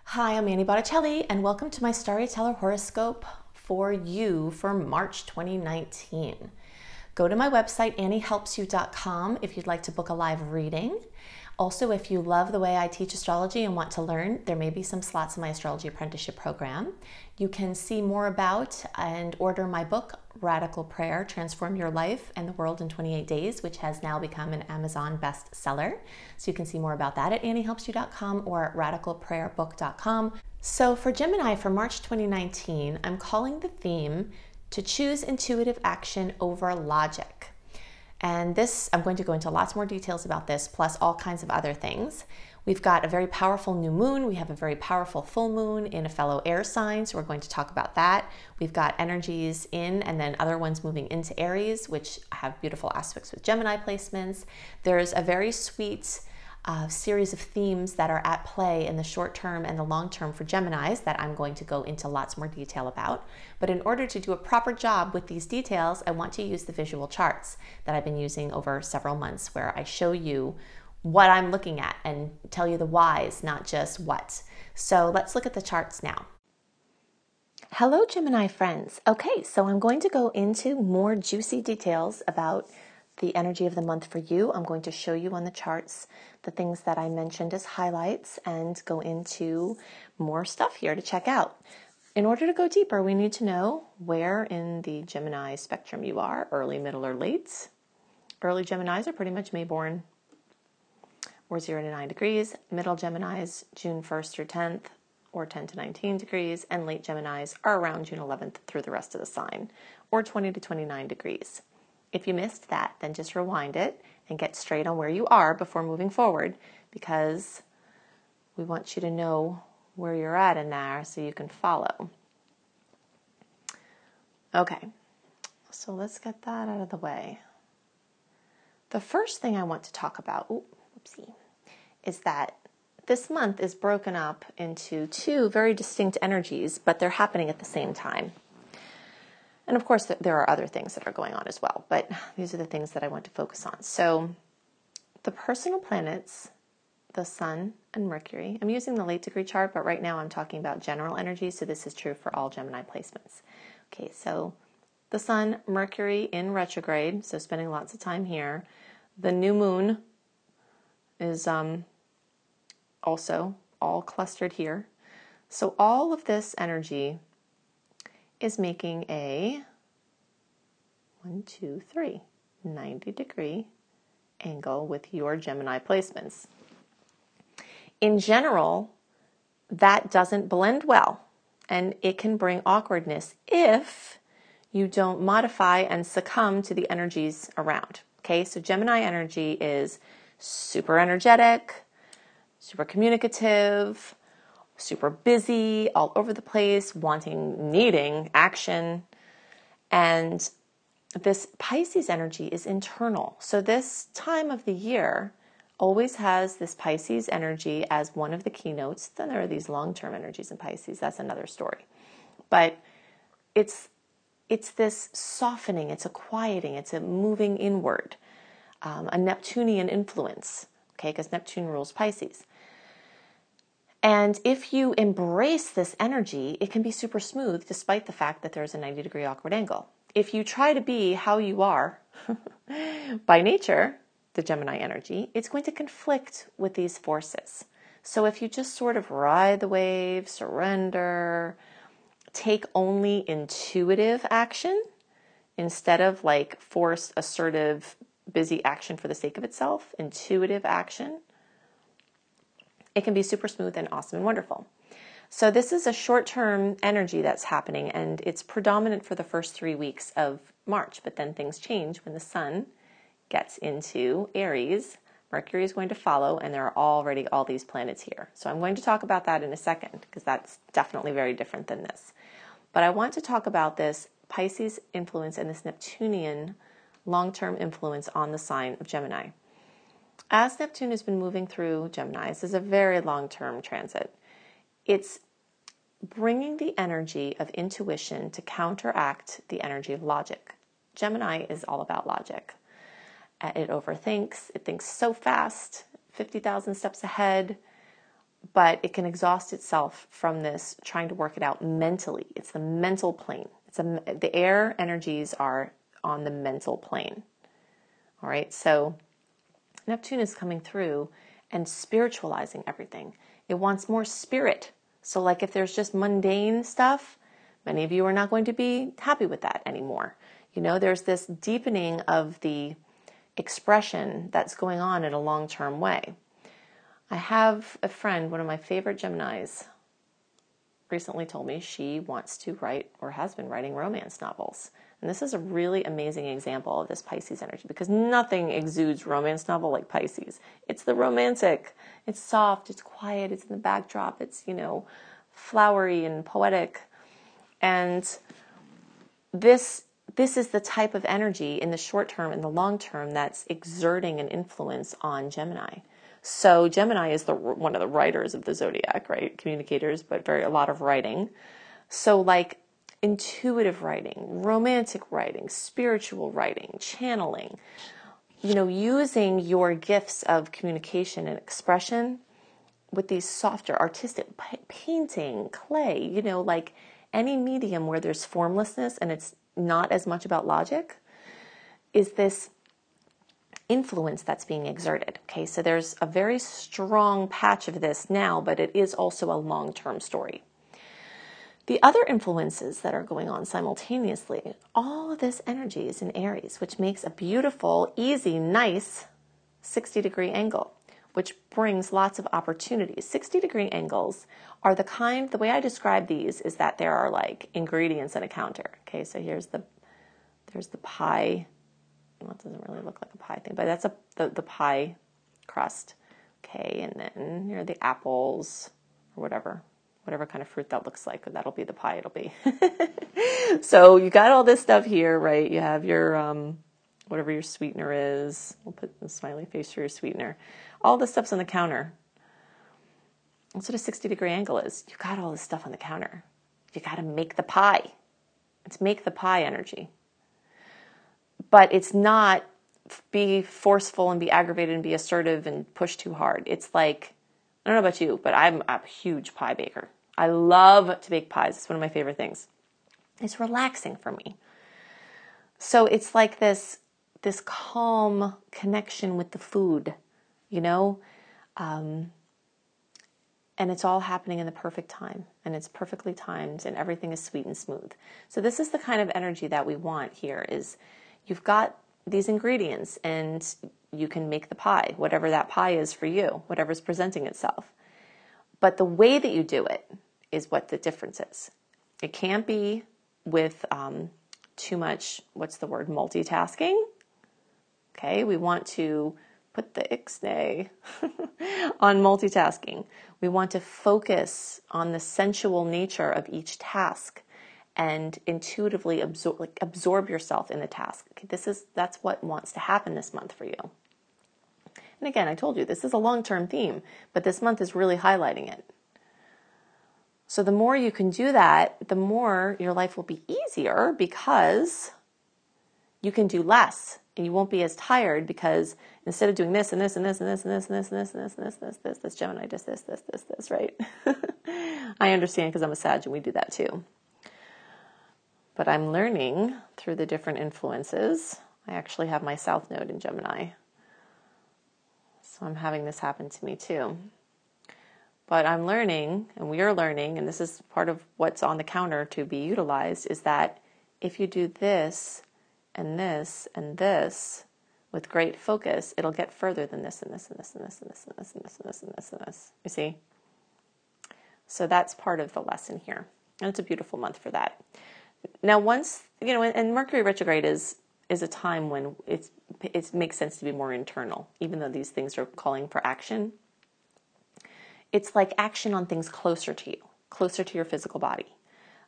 Hi, I'm Annie Botticelli, and welcome to my Storyteller horoscope for you for March 2019. Go to my website, anniehelpsyou.com, if you'd like to book a live reading. Also, if you love the way I teach astrology and want to learn, there may be some slots in my astrology apprenticeship program. You can see more about and order my book, Radical Prayer, Transform Your Life and the World in 28 Days, which has now become an Amazon bestseller. So you can see more about that at anniehelpsyou.com or at radicalprayerbook.com. So for Gemini for March 2019, I'm calling the theme to choose intuitive action over logic. And this, I'm going to go into lots more details about this, plus all kinds of other things. We've got a very powerful new moon. We have a very powerful full moon in a fellow air sign, so we're going to talk about that. We've got energies in and then other ones moving into Aries, which have beautiful aspects with Gemini placements. There's a very sweet series of themes that are at play in the short term and the long term for Geminis that I'm going to go into lots more detail about. But in order to do a proper job with these details, I want to use the visual charts that I've been using over several months, where I show you what I'm looking at and tell you the whys, not just what. So let's look at the charts now. Hello, Gemini friends. Okay, so I'm going to go into more juicy details about the energy of the month for you. I'm going to show you on the charts the things that I mentioned as highlights and go into more stuff here to check out. In order to go deeper, we need to know where in the Gemini spectrum you are, early, middle, or late. Early Geminis are pretty much May-born, or 0 to 9 degrees. Middle Geminis, June 1st through 10th, or 10 to 19 degrees. And late Geminis are around June 11th through the rest of the sign, or 20 to 29 degrees. If you missed that, then just rewind it and get straight on where you are before moving forward, because we want you to know where you're at in there so you can follow. Okay, so let's get that out of the way. The first thing I want to talk about, is that this month is broken up into two very distinct energies, but they're happening at the same time. And of course, there are other things that are going on as well, but these are the things that I want to focus on. So the personal planets, the Sun and Mercury, I'm using the late degree chart, but right now I'm talking about general energy, so this is true for all Gemini placements. Okay, so the Sun, Mercury in retrograde, so spending lots of time here. The new moon is also all clustered here. So all of this energy is making a 90-degree angle with your Gemini placements. In general, that doesn't blend well, and it can bring awkwardness if you don't modify and succumb to the energies around. Okay, so Gemini energy is super energetic, super communicative, super busy, all over the place, needing action. And this Pisces energy is internal. So this time of the year always has this Pisces energy as one of the keynotes. Then there are these long-term energies in Pisces. That's another story. But it's this softening, it's a quieting, it's a moving inward, a Neptunian influence, okay, because Neptune rules Pisces. And if you embrace this energy, it can be super smooth despite the fact that there's a 90-degree awkward angle. If you try to be how you are by nature, the Gemini energy, it's going to conflict with these forces. So if you just sort of ride the wave, surrender, take only intuitive action instead of like forced, assertive, busy action for the sake of itself, intuitive action, it can be super smooth and awesome and wonderful. So this is a short-term energy that's happening, and it's predominant for the first 3 weeks of March, but then things change when the Sun gets into Aries. Mercury is going to follow, and there are already all these planets here. So I'm going to talk about that in a second, because that's definitely very different than this. But I want to talk about this Pisces influence and this Neptunian long-term influence on the sign of Gemini. As Neptune has been moving through Gemini, this is a very long-term transit. It's bringing the energy of intuition to counteract the energy of logic. Gemini is all about logic. It overthinks. It thinks so fast, 50,000 steps ahead. but it can exhaust itself from this trying to work it out mentally. It's the mental plane. The air energies are on the mental plane. All right, so Neptune is coming through and spiritualizing everything. It wants more spirit. So like if there's just mundane stuff, many of you are not going to be happy with that anymore. You know, there's this deepening of the expression that's going on in a long-term way. I have a friend, one of my favorite Geminis, recently told me she wants to write or has been writing romance novels. And this is a really amazing example of this Pisces energy because nothing exudes romance novel like Pisces. It's the romantic. It's soft, it's quiet, it's in the backdrop, it's, you know, flowery and poetic. And this is the type of energy in the short term and the long term that's exerting an influence on Gemini. So Gemini is one of the writers of the zodiac, right? Communicators, but a lot of writing. So like intuitive writing, romantic writing, spiritual writing, channeling, you know, using your gifts of communication and expression with these softer artistic painting, clay, you know, like any medium where there's formlessness and it's not as much about logic, is this influence that's being exerted. Okay, so there's a very strong patch of this now, but it is also a long-term story. The other influences that are going on simultaneously, all of this energy is in Aries, which makes a beautiful, easy, nice 60-degree angle, which brings lots of opportunities. 60-degree angles are the way I describe these is that there are like ingredients in a counter. Okay, so there's the pie. Well, it doesn't really look like a pie thing, but that's the pie crust. Okay, and then here are the apples or whatever kind of fruit that looks like. That'll be the pie it'll be. So you got all this stuff here, right? You have your whatever your sweetener is. We'll put the smiley face for your sweetener. All this stuff's on the counter. That's what a 60-degree angle is. You got all this stuff on the counter. You got to make the pie. It's make the pie energy. But it's not be forceful and be aggravated and be assertive and push too hard. It's like, I don't know about you, but I'm a huge pie baker. I love to bake pies. It's one of my favorite things. It's relaxing for me. So it's like this calm connection with the food, you know? And it's all happening in the perfect time. And it's perfectly timed and everything is sweet and smooth. So this is the kind of energy that we want here is you've got these ingredients and you can make the pie, whatever that pie is for you, whatever's presenting itself. But the way that you do it is what the difference is. It can't be with too much, multitasking. Okay, we want to put the ixnay on multitasking. We want to focus on the sensual nature of each task and intuitively absorb yourself in the task. Okay, that's what wants to happen this month for you. And again, I told you, this is a long-term theme, but this month is really highlighting it. So the more you can do that, the more your life will be easier because you can do less and you won't be as tired because instead of doing this and this and this and this and this and this and this and this and this and this, Gemini does this, right? I understand because I'm a Sag and we do that too. But I'm learning through the different influences. I actually have my South Node in Gemini. So I'm having this happen to me too. But I'm learning, and we are learning, and this is part of what's on the counter to be utilized, is that if you do this and this and this with great focus, it'll get further than this and this and this and this and this and this and this and this and this and this. You see? So that's part of the lesson here. And it's a beautiful month for that. Now once, and Mercury retrograde is a time when it makes sense to be more internal, even though these things are calling for action. It's like action on things closer to you, closer to your physical body,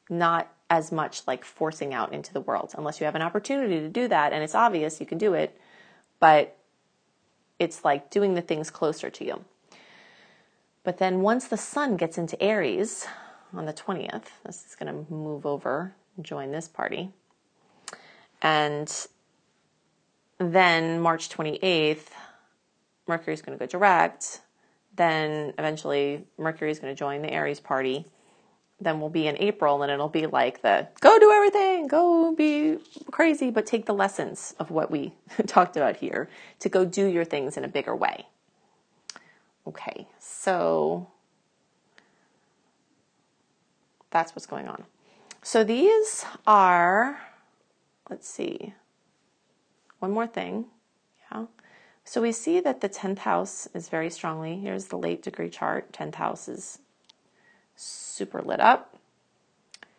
not as much like forcing out into the world, unless you have an opportunity to do that and it's obvious you can do it, but it's like doing the things closer to you. But then once the sun gets into Aries on the 20th, this is going to move over and join this party. And then March 28th, Mercury is going to go direct. Then eventually Mercury is going to join the Aries party. Then we'll be in April, and it'll be like the go do everything, go be crazy, but take the lessons of what we talked about here to go do your things in a bigger way. Okay, so that's what's going on. So these are, let's see, one more thing. Yeah. So we see that the 10th house is very strongly, here's the late degree chart, 10th house is super lit up. You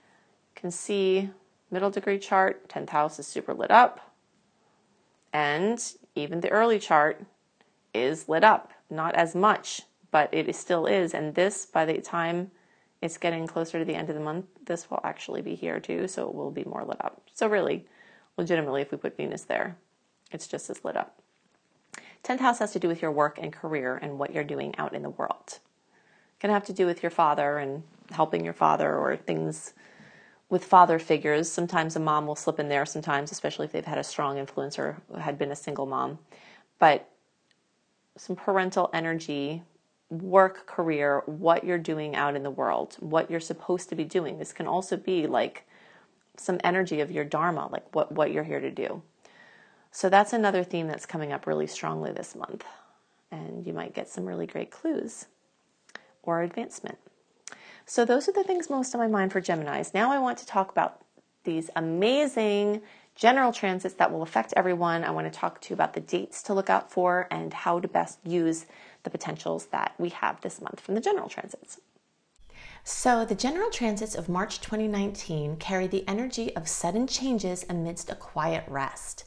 can see middle degree chart, 10th house is super lit up. And even the early chart is lit up. Not as much, but it still is. And this, by the time it's getting closer to the end of the month, this will actually be here too, so it will be more lit up. So really, legitimately, if we put Venus there, it's just as lit up. 10th house has to do with your work and career and what you're doing out in the world. Can have to do with your father and helping your father, or things with father figures. Sometimes a mom will slip in there sometimes, especially if they've had a strong influence or had been a single mom. But some parental energy, work, career, what you're doing out in the world, what you're supposed to be doing. This can also be like some energy of your dharma, like what you're here to do. So that's another theme that's coming up really strongly this month. And you might get some really great clues or advancement. So those are the things most on my mind for Geminis. Now I want to talk about these amazing general transits that will affect everyone. I want to talk to you about the dates to look out for and how to best use the potentials that we have this month from the general transits. So the general transits of March 2019 carry the energy of sudden changes amidst a quiet rest.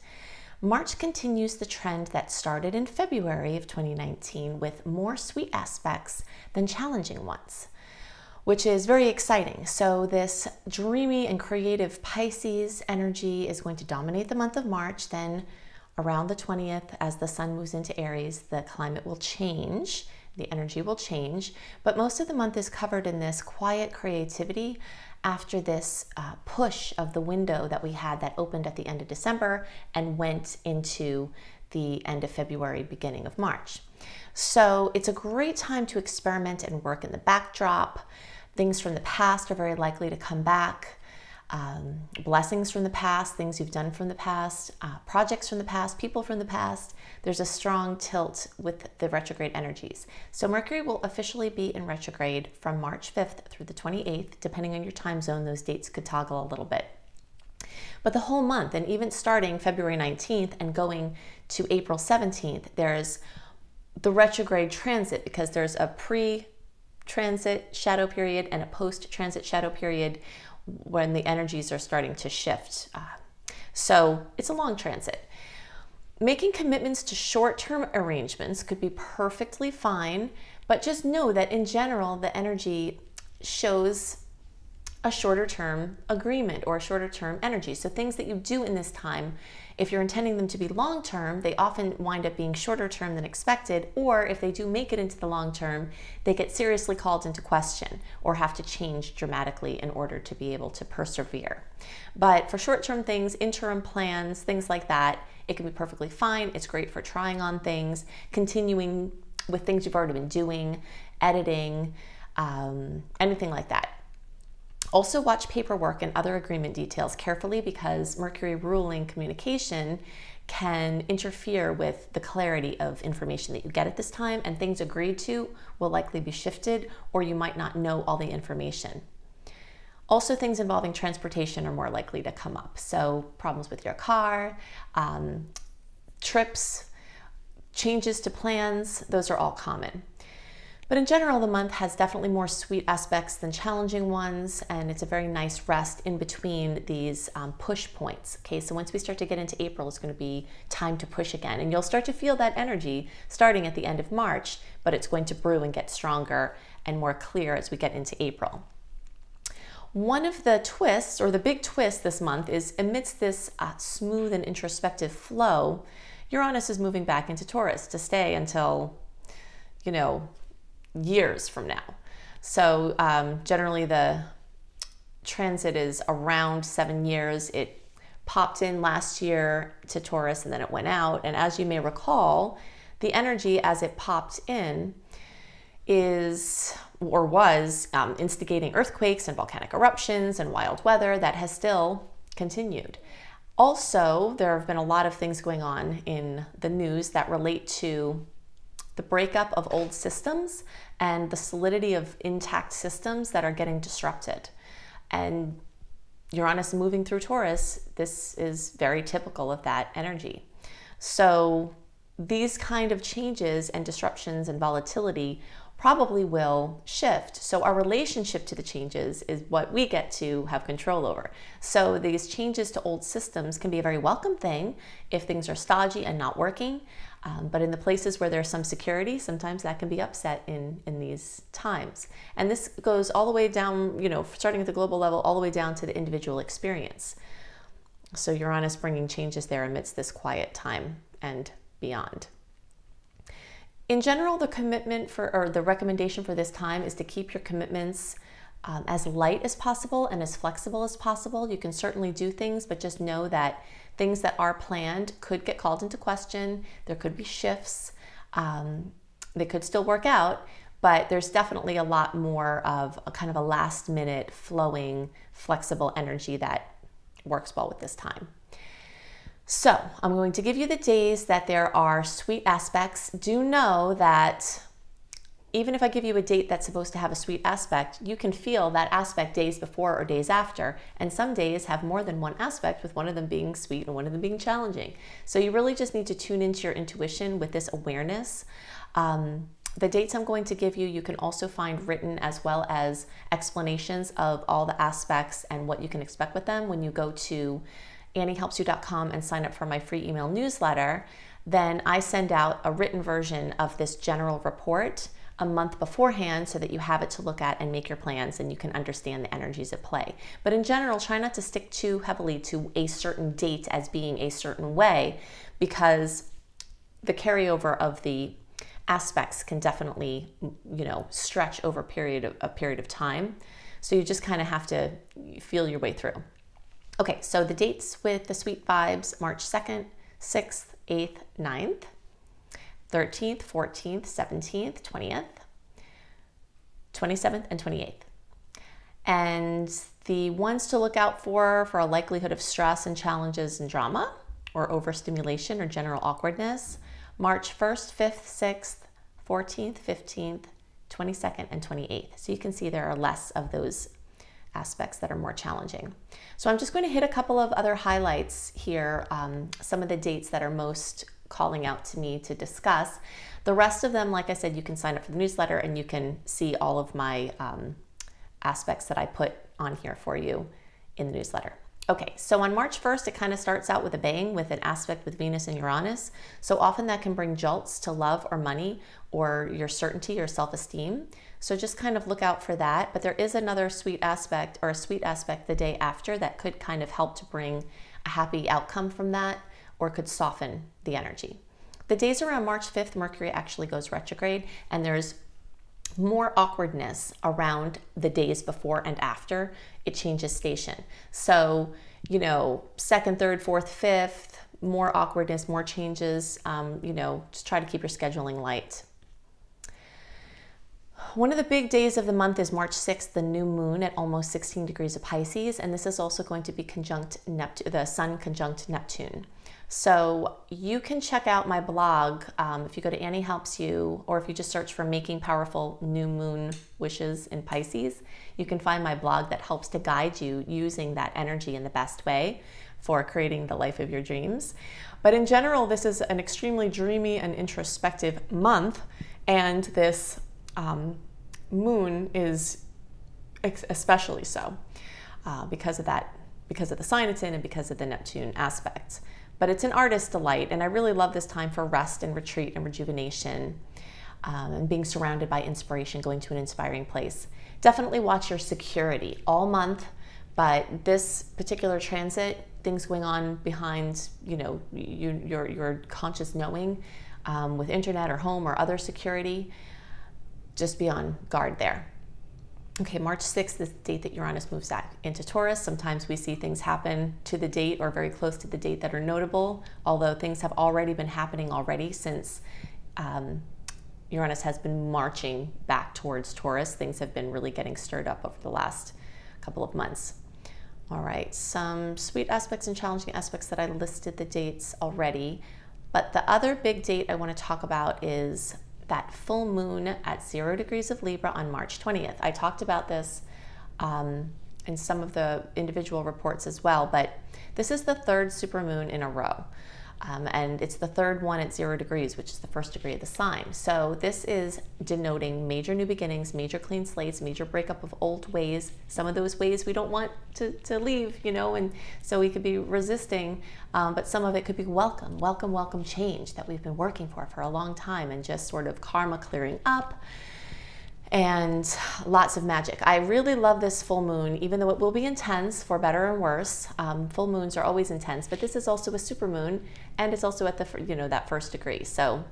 March continues the trend that started in February of 2019 with more sweet aspects than challenging ones, which is very exciting. So this dreamy and creative Pisces energy is going to dominate the month of March. Then around the 20th, as the sun moves into Aries, the climate will change, the energy will change, but most of the month is covered in this quiet creativity after this push of the window that we had that opened at the end of December and went into the end of February, beginning of March. So it's a great time to experiment and work in the backdrop. Things from the past are very likely to come back. Blessings from the past, things you've done from the past, projects from the past, people from the past. There's a strong tilt with the retrograde energies. So Mercury will officially be in retrograde from March 5th through the 28th. Depending on your time zone, those dates could toggle a little bit. But the whole month, and even starting February 19th and going to April 17th, there's the retrograde transit, because there's a pre-transit shadow period and a post-transit shadow period when the energies are starting to shift. So it's a long transit. Making commitments to short-term arrangements could be perfectly fine, but just know that in general, the energy shows a shorter term agreement or a shorter term energy. So things that you do in this time, if you're intending them to be long term, they often wind up being shorter term than expected, or if they do make it into the long term, they get seriously called into question or have to change dramatically in order to be able to persevere. But for short term things, interim plans, things like that, it can be perfectly fine. It's great for trying on things, continuing with things you've already been doing, editing, anything like that. Also watch paperwork and other agreement details carefully, because Mercury ruling communication can interfere with the clarity of information that you get at this time, and things agreed to will likely be shifted, or you might not know all the information. Also, things involving transportation are more likely to come up. So problems with your car, trips, changes to plans, those are all common. But in general, the month has definitely more sweet aspects than challenging ones, and it's a very nice rest in between these push points. Okay, so once we start to get into April, it's going to be time to push again, and you'll start to feel that energy starting at the end of March, but it's going to brew and get stronger and more clear as we get into April. One of the twists, or the big twist this month, is amidst this smooth and introspective flow, Uranus is moving back into Taurus to stay until, years from now. So generally the transit is around 7 years. It popped in last year to Taurus and then it went out. And as you may recall, the energy as it popped in is or was instigating earthquakes and volcanic eruptions and wild weather that has still continued. Also, there have been a lot of things going on in the news that relate to the breakup of old systems and the solidity of intact systems that are getting disrupted. And Uranus moving through Taurus, this is very typical of that energy. So these kind of changes and disruptions and volatility probably will shift. So our relationship to the changes is what we get to have control over. So these changes to old systems can be a very welcome thing if things are stodgy and not working. But in the places where there's some security, sometimes that can be upset in these times. And this goes all the way down, starting at the global level, all the way down to the individual experience. So Uranus bringing changes there amidst this quiet time and beyond. In general, the the recommendation for this time is to keep your commitments as light as possible and as flexible as possible. You can certainly do things, but just know that things that are planned could get called into question. There could be shifts. They could still work out, but there's definitely a lot more of a kind of a last minute flowing, flexible energy that works well with this time. So I'm going to give you the days that there are sweet aspects. Do know that even if I give you a date that's supposed to have a sweet aspect, you can feel that aspect days before or days after. And some days have more than one aspect, with one of them being sweet and one of them being challenging. So you really just need to tune into your intuition with this awareness. The dates I'm going to give you, you can also find written as well as explanations of all the aspects and what you can expect with them when you go to AnnieHelpsYou.com and sign up for my free email newsletter. Then I send out a written version of this general report a month beforehand so that you have it to look at and make your plans and you can understand the energies at play. But in general, try not to stick too heavily to a certain date as being a certain way, because the carryover of the aspects can definitely, stretch over a period of time. So you just kind of have to feel your way through. Okay, so the dates with the sweet vibes: March 2nd, 6th, 8th, 9th, 13th, 14th, 17th, 20th, 27th, and 28th. And the ones to look out for a likelihood of stress and challenges and drama or overstimulation or general awkwardness: March 1st, 5th, 6th, 14th, 15th, 22nd, and 28th. So you can see there are less of those aspects that are more challenging. So I'm just going to hit a couple of other highlights here, some of the dates that are most calling out to me to discuss. The rest of them, like I said, you can sign up for the newsletter and you can see all of my aspects that I put on here for you in the newsletter. Okay, so on March 1st, it kind of starts out with a bang with an aspect with Venus and Uranus. So often that can bring jolts to love or money or your certainty or self-esteem. So just kind of look out for that. But there is another sweet aspect or a sweet aspect the day after that could kind of help to bring a happy outcome from that or could soften the energy. The days around March 5th, Mercury actually goes retrograde, and there's more awkwardness around the days before and after it changes station. So, 2nd, 3rd, 4th, 5th, more awkwardness, more changes, just try to keep your scheduling light. One of the big days of the month is March 6th, the new moon at almost 16 degrees of Pisces, and this is also going to be conjunct Neptune, the Sun conjunct Neptune. So you can check out my blog if you go to Annie Helps You, or if you just search for Making Powerful New Moon Wishes in Pisces, you can find my blog that helps to guide you using that energy in the best way for creating the life of your dreams. But in general, this is an extremely dreamy and introspective month, and this moon is especially so because of that, because of the sign it's in and because of the Neptune aspect. But it's an artist's delight, and I really love this time for rest and retreat and rejuvenation and being surrounded by inspiration, going to an inspiring place. Definitely watch your security all month, but this particular transit, things going on behind, your conscious knowing with internet or home or other security, just be on guard there. Okay, March 6th is the date that Uranus moves into Taurus. Sometimes we see things happen to the date or very close to the date that are notable, although things have already been happening already since Uranus has been marching back towards Taurus. Things have been really getting stirred up over the last couple of months. All right, some sweet aspects and challenging aspects that I listed the dates already. But the other big date I want to talk about is that full moon at 0 degrees of Libra on March 20th. I talked about this in some of the individual reports as well, but this is the third supermoon in a row. And it's the third one at 0 degrees, which is the first degree of the sign. So this is denoting major new beginnings, major clean slates, major breakup of old ways. Some of those ways we don't want to leave, you know, and so we could be resisting, but some of it could be welcome change that we've been working for a long time, and just sort of karma clearing up. And lots of magic. I really love this full moon, even though it will be intense for better and worse. Full moons are always intense, but this is also a supermoon, and it's also at the, you know, that first degree. So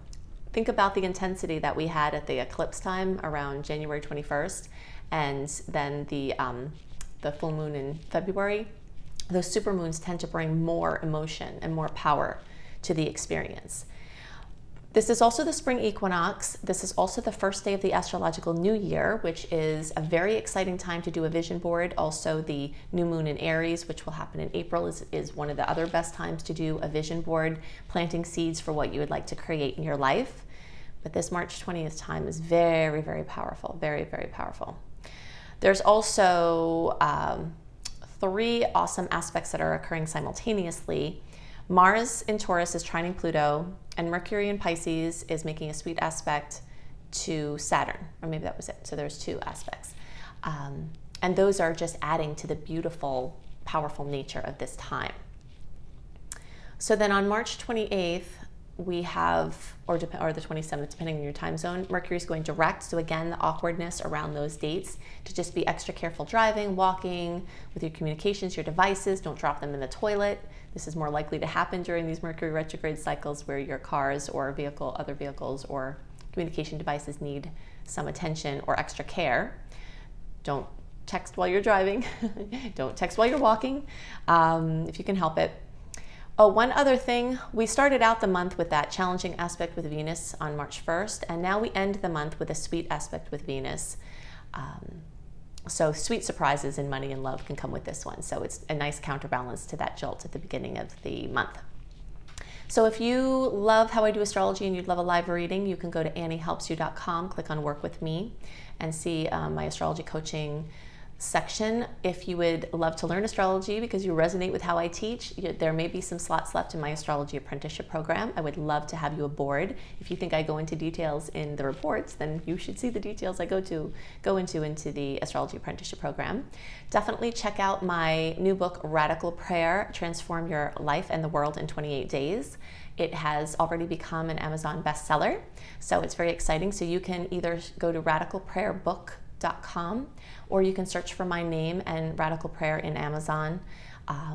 think about the intensity that we had at the eclipse time around January 21st, and then the full moon in February. Those supermoons tend to bring more emotion and more power to the experience. This is also the spring equinox. This is also the first day of the astrological new year, which is a very exciting time to do a vision board. Also, the new moon in Aries, which will happen in April, is one of the other best times to do a vision board, planting seeds for what you would like to create in your life. But this March 20th time is very, very powerful, very, very powerful. There's also 3 awesome aspects that are occurring simultaneously. Mars in Taurus is trining Pluto, and Mercury in Pisces is making a sweet aspect to Saturn, or maybe that was it. So there's 2 aspects. And those are just adding to the beautiful, powerful nature of this time. So then on March 28th, we have, or the 27th, depending on your time zone, Mercury is going direct. So again, the awkwardness around those dates, to just be extra careful driving, walking, with your communications, your devices, don't drop them in the toilet. This is more likely to happen during these Mercury retrograde cycles, where your cars or other vehicles or communication devices need some attention or extra care. Don't text while you're driving. Don't text while you're walking, if you can help it. Oh, one other thing, we started out the month with that challenging aspect with Venus on March 1st, and now we end the month with a sweet aspect with Venus. So sweet surprises in money and love can come with this one. So it's a nice counterbalance to that jolt at the beginning of the month. So if you love how I do astrology and you'd love a live reading, you can go to anniehelpsyou.com, click on Work With Me, and see my astrology coaching section. If you would love to learn astrology because you resonate with how I teach, there may be some slots left in my astrology apprenticeship program. I would love to have you aboard. If you think I go into details in the reports, then you should see the details I go into the astrology apprenticeship program. Definitely check out my new book, Radical Prayer: Transform Your Life and the World in 28 Days. It has already become an Amazon bestseller, so it's very exciting. So you can either go to radicalprayerbook.com, or you can search for my name and Radical Prayer in Amazon.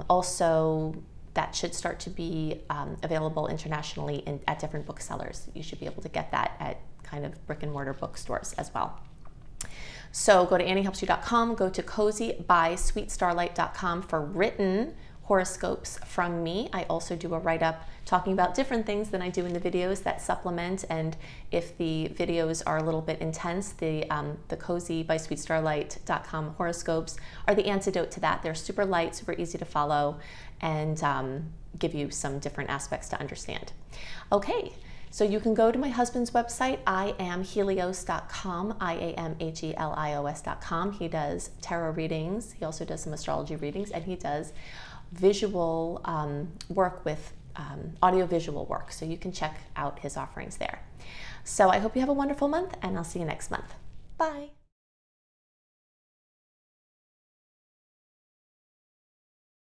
Also, that should start to be available internationally at different booksellers. You should be able to get that at kind of brick and mortar bookstores as well. So go to anniehelpsyou.com, go to cozybysweetstarlight.com for written horoscopes from me. I also do a write-up talking about different things than I do in the videos that supplement, and if the videos are a little bit intense, the cozybysweetstarlight.com horoscopes are the antidote to that. They're super light, super easy to follow, and give you some different aspects to understand. Okay, so you can go to my husband's website, iamhelios.com, iamhelios.com. He does tarot readings, he also does some astrology readings, and he does visual work with audio-visual work, so you can check out his offerings there. So I hope you have a wonderful month, and I'll see you next month. Bye.